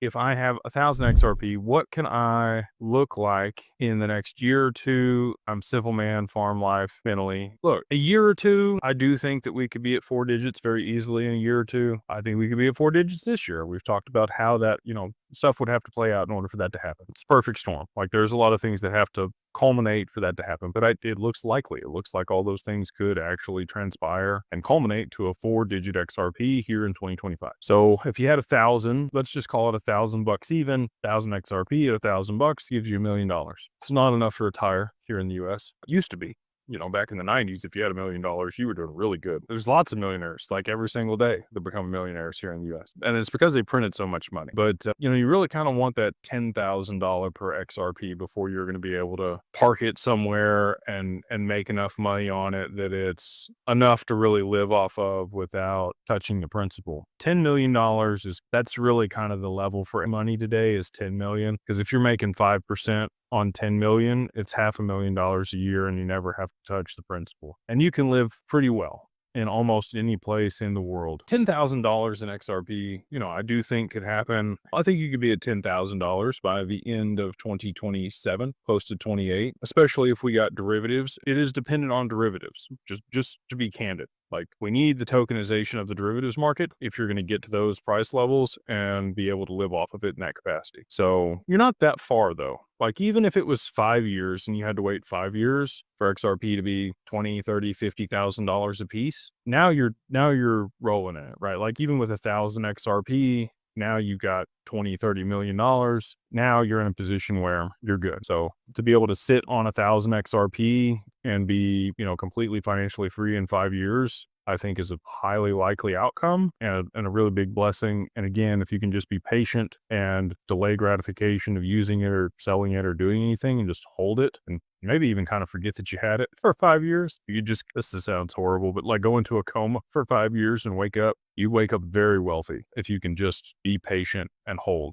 if I have 1,000 XRP, what can I look like in the next year or two? I'm civil man, farm life, mentally. Look, a year or two, I do think that we could be at 4 digits very easily in a year or two. I think we could be at 4 digits this year. We've talked about how that, stuff would have to play out in order for that to happen. It's perfect storm. Like there's a lot of things that have to culminate for that to happen, but it looks likely. It looks like all those things could actually transpire and culminate to a 4 digit XRP here in 2025. So if you had 1,000, let's just call it $1,000 even, 1,000 XRP at $1,000 gives you $1,000,000. It's not enough to retire here in the US. It used to be. Back in the 90s, if you had $1,000,000, you were doing really good. There's lots of millionaires, like every single day, that become millionaires here in the US. And it's because they printed so much money. But, you really kind of want that $10,000 per XRP before you're going to be able to park it somewhere and make enough money on it that it's enough to really live off of without touching the principal. $10 million that's really kind of the level for money today is 10 million. Because if you're making 5%, on 10 million, it's $500,000 a year and you never have to touch the principal. And you can live pretty well in almost any place in the world. $10,000 in XRP, I do think could happen. I think you could be at $10,000 by the end of 2027, close to 28, especially if we got derivatives. It is dependent on derivatives, just to be candid. Like we need the tokenization of the derivatives market if you're going to get to those price levels and be able to live off of it in that capacity. So you're not that far though. Like even if it was 5 years and you had to wait 5 years for XRP to be $20, $30, $50,000 a piece, now you're rolling in it, right? Like even with 1,000 XRP, now you've got 20, $30 million. Now you're in a position where you're good. So to be able to sit on 1,000 XRP and be, completely financially free in 5 years, I think is a highly likely outcome and a really big blessing. And again, if you can just be patient and delay gratification of using it or selling it or doing anything and just hold it and maybe even kind of forget that you had it for 5 years, this sounds horrible, but like go into a coma for 5 years and wake up, you wake up very wealthy if you can just be patient and hold.